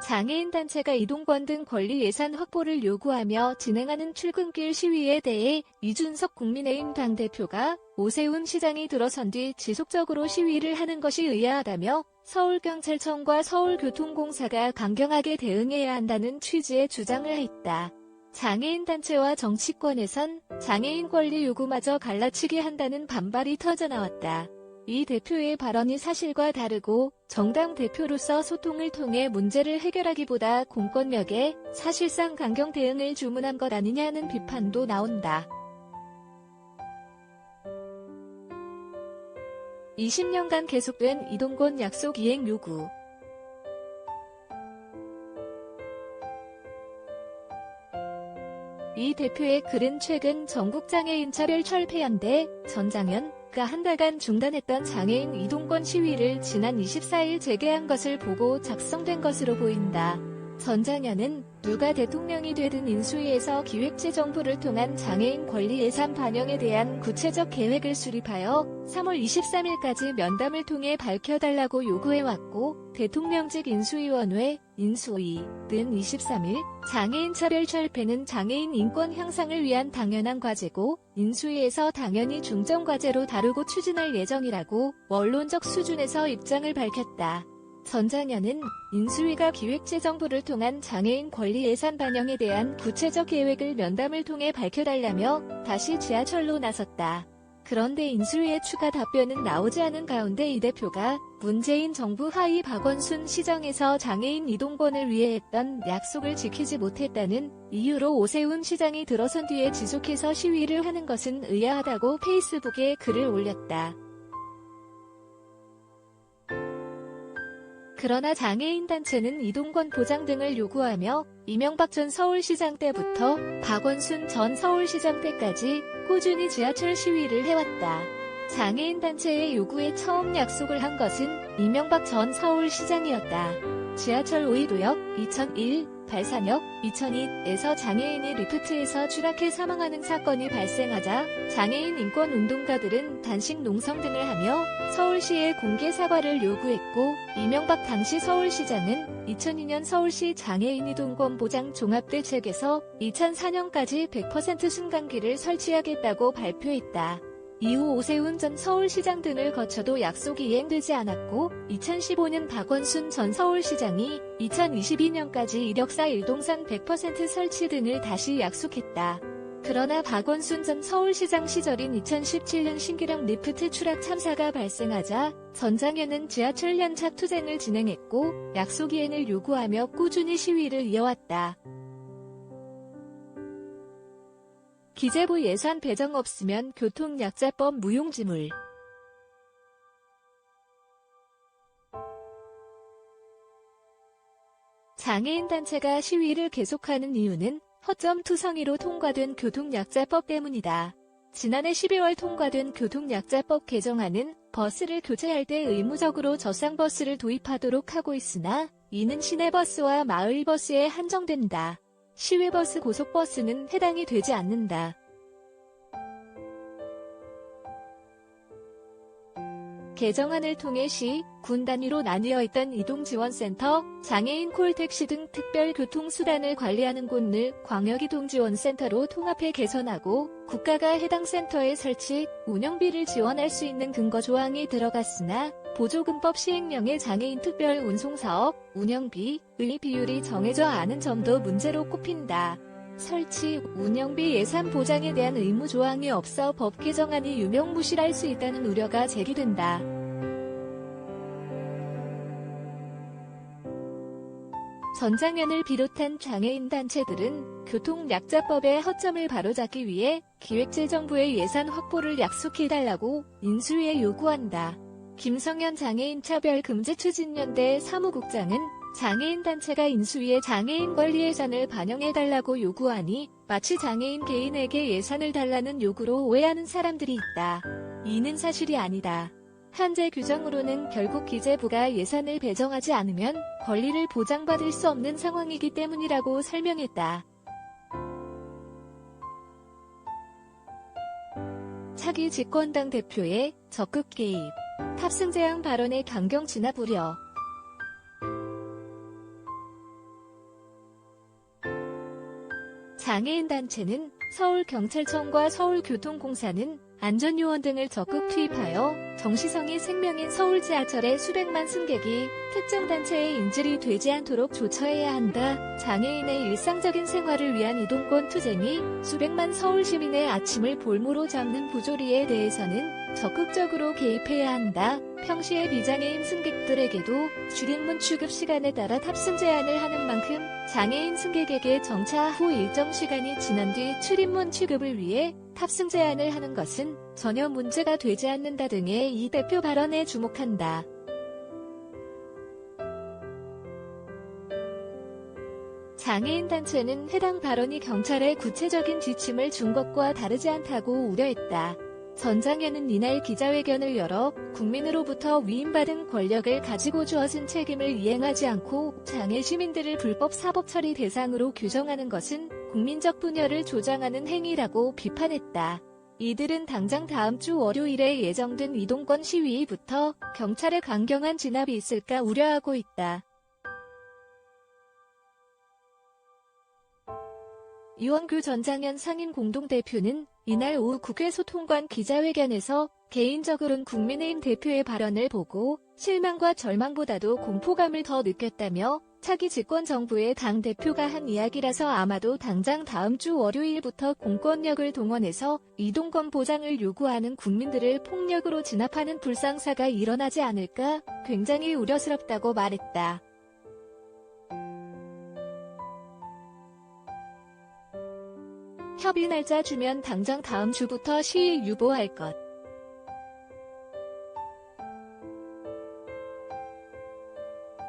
장애인 단체가 이동권 등 권리 예산 확보를 요구하며 진행하는 출근길 시위에 대해 이준석 국민의힘 당대표가 오세훈 시장이 들어선 뒤 지속적으로 시위를 하는 것이 의아하다며 서울경찰청과 서울교통공사가 강경하게 대응해야 한다는 취지의 주장을 했다. 장애인 단체와 정치권에선 장애인 권리 요구마저 갈라치기 한다는 반발이 터져나왔다. 이 대표의 발언이 사실과 다르고 정당 대표로서 소통을 통해 문제를 해결하기보다 공권력에 사실상 강경 대응을 주문한 것 아니냐는 비판도 나온다. 20년간 계속된 이동권 약속 이행 요구. 이 대표의 글은 최근 전국장애인차별철폐연대 전장현가 한 달간 중단했던 장애인 이동권 시위를 지난 24일 재개한 것을 보고 작성된 것으로 보인다. 전장현은 누가 대통령이 되든 인수위에서 기획재정부를 통한 장애인 권리 예산 반영에 대한 구체적 계획을 수립하여 3월 23일까지 면담을 통해 밝혀달라고 요구해왔고, 대통령직 인수위원회, 인수위는 23일 장애인 차별철폐는 장애인 인권 향상을 위한 당연한 과제고 인수위에서 당연히 중점과제로 다루고 추진할 예정이라고 원론적 수준에서 입장을 밝혔다. 전장현은 인수위가 기획재정부를 통한 장애인 권리 예산 반영에 대한 구체적 계획을 면담을 통해 밝혀달라며 다시 지하철로 나섰다. 그런데 인수위의 추가 답변은 나오지 않은 가운데 이 대표가 문재인 정부 하에 박원순 시정에서 장애인 이동권을 위해 했던 약속을 지키지 못했다는 이유로 오세훈 시장이 들어선 뒤에 지속해서 시위를 하는 것은 의아하다고 페이스북에 글을 올렸다. 그러나 장애인 단체는 이동권 보장 등을 요구하며 이명박 전 서울시장 때부터 박원순 전 서울시장 때까지 꾸준히 지하철 시위를 해왔다. 장애인 단체의 요구에 처음 약속을 한 것은 이명박 전 서울시장이었다. 지하철 5위도역 2001, 발산역 2002에서 장애인이 리프트에서 추락해 사망하는 사건이 발생하자 장애인 인권 운동가들은 단식 농성 등을 하며 서울시에 공개 사과를 요구했고, 이명박 당시 서울시장은 2002년 서울시 장애인 이동권 보장 종합대책에서 2004년까지 100% 승강기를 설치하겠다고 발표했다. 이후 오세훈 전 서울시장 등을 거쳐도 약속이 이행되지 않았고 2015년 박원순 전 서울시장이 2022년까지 이력사 일동산 100% 설치 등을 다시 약속했다. 그러나 박원순 전 서울시장 시절인 2017년 신기령 리프트 추락 참사가 발생하자 전장현은 지하철 연착 투쟁을 진행했고 약속 이행을 요구하며 꾸준히 시위를 이어왔다. 기재부 예산 배정 없으면 교통약자법 무용지물. 장애인 단체가 시위를 계속하는 이유는 허점 투성이로 통과된 교통약자법 때문이다. 지난해 12월 통과된 교통약자법 개정안은 버스를 교체할 때 의무적으로 저상버스를 도입하도록 하고 있으나 이는 시내버스와 마을버스에 한정된다. 시외버스 고속버스는 해당이 되지 않는다. 개정안을 통해 시, 군 단위로 나뉘어 있던 이동지원센터, 장애인 콜택시 등 특별교통수단을 관리하는 곳을 광역이동지원센터로 통합해 개선하고 국가가 해당 센터의 설치, 운영비를 지원할 수 있는 근거 조항이 들어갔으나 보조금법 시행령의 장애인 특별운송사업, 운영비의 비율이 정해져 않은 점도 문제로 꼽힌다. 설치, 운영비 예산 보장에 대한 의무 조항이 없어 법 개정안이 유명무실할 수 있다는 우려가 제기된다. 전장현을 비롯한 장애인 단체들은 교통약자법의 허점을 바로잡기 위해 기획재정부의 예산 확보를 약속해달라고 인수위에 요구한다. 김성현 장애인차별금지추진연대 사무국장은 장애인 단체가 인수위에 장애인 권리 예산을 반영해달라고 요구하니 마치 장애인 개인에게 예산을 달라는 요구로 오해하는 사람들이 있다. 이는 사실이 아니다. 현재 규정으로는 결국 기재부가 예산을 배정하지 않으면 권리를 보장받을 수 없는 상황이기 때문이라고 설명했다. 차기 집권당 대표의 적극 개입, 탑승 제한 발언에 강경 진압 우려. 장애인 단체는 서울경찰청과 서울교통공사는 안전요원 등을 적극 투입하여 정시성이 생명인 서울지하철의 수백만 승객이 특정 단체의 인질이 되지 않도록 조처해야 한다. 장애인의 일상적인 생활을 위한 이동권 투쟁이 수백만 서울시민의 아침을 볼모로 잡는 부조리에 대해서는 적극적으로 개입해야 한다. 평시에 비장애인 승객들에게도 출입문 취급 시간에 따라 탑승 제한을 하는 만큼 장애인 승객에게 정차 후 일정 시간이 지난 뒤 출입문 취급을 위해 탑승 제한을 하는 것은 전혀 문제가 되지 않는다 등의 이 대표 발언에 주목한다. 장애인 단체는 해당 발언이 경찰의 구체적인 지침을 준 것과 다르지 않다고 우려했다. 전장현은 이날 기자회견을 열어 국민으로부터 위임받은 권력을 가지고 주어진 책임을 이행하지 않고 장애 시민들을 불법 사법 처리 대상으로 규정하는 것은 국민적 분열을 조장하는 행위라고 비판했다. 이들은 당장 다음 주 월요일에 예정된 이동권 시위부터 경찰의 강경한 진압이 있을까 우려하고 있다. 이원규 전장현 상임 공동대표는 이날 오후 국회 소통관 기자회견에서 개인적으로는 국민의힘 대표의 발언을 보고 실망과 절망보다도 공포감을 더 느꼈다며 차기 집권 정부의 당대표가 한 이야기라서 아마도 당장 다음 주 월요일부터 공권력을 동원해서 이동권 보장을 요구하는 국민들을 폭력으로 진압하는 불상사가 일어나지 않을까 굉장히 우려스럽다고 말했다. 협의 날짜 주면 당장 다음 주부터 시위 유보할 것.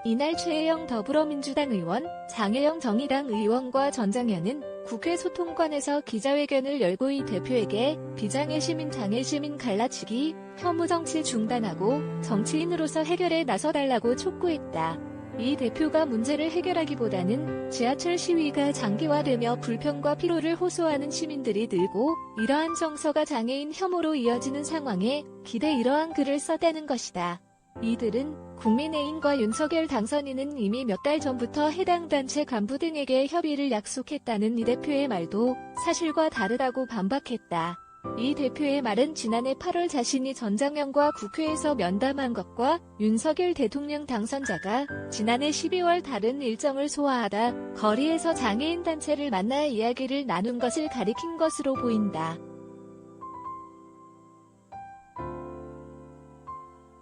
이날 최혜영 더불어민주당 의원, 장혜영 정의당 의원과 전장현은 국회 소통관에서 기자회견을 열고 이 대표에게 비장애 시민 장애 시민 갈라치기, 혐오 정치 중단하고 정치인으로서 해결에 나서달라고 촉구했다. 이 대표가 문제를 해결하기보다는 지하철 시위가 장기화되며 불평과 피로를 호소하는 시민들이 늘고 이러한 정서가 장애인 혐오로 이어지는 상황에 기대 이러한 글을 썼다는 것이다. 이들은 국민의힘과 윤석열 당선인은 이미 몇 달 전부터 해당 단체 간부 등에게 협의를 약속했다는 이 대표의 말도 사실과 다르다고 반박했다. 이 대표의 말은 지난해 8월 자신이 전장현과 국회에서 면담한 것과 윤석열 대통령 당선자가 지난해 12월 다른 일정을 소화하다 거리에서 장애인 단체를 만나 이야기를 나눈 것을 가리킨 것으로 보인다.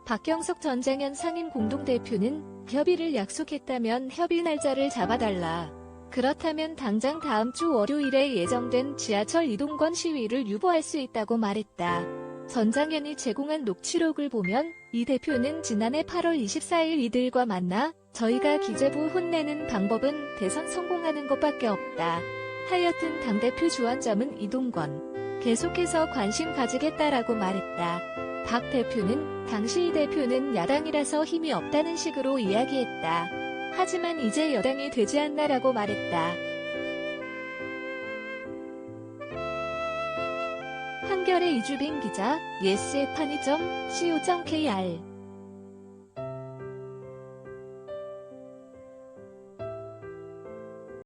박경석 전장현 상임 공동대표는 협의를 약속했다면 협의 날짜를 잡아달라. 그렇다면 당장 다음 주 월요일에 예정된 지하철 이동권 시위를 유보할 수 있다고 말했다. 전장현이 제공한 녹취록을 보면 이 대표는 지난해 8월 24일 이들과 만나 저희가 기재부 혼내는 방법은 대선 성공하는 것밖에 없다. 하여튼 당대표 주안점은 이동권. 계속해서 관심 가지겠다라고 말했다. 박 대표는 당시 이 대표는 야당이라서 힘이 없다는 식으로 이야기했다. 하지만 이제 여당이 되지 않나라고 말했다. 한겨레 이주빈 기자, yesFanny.co.kr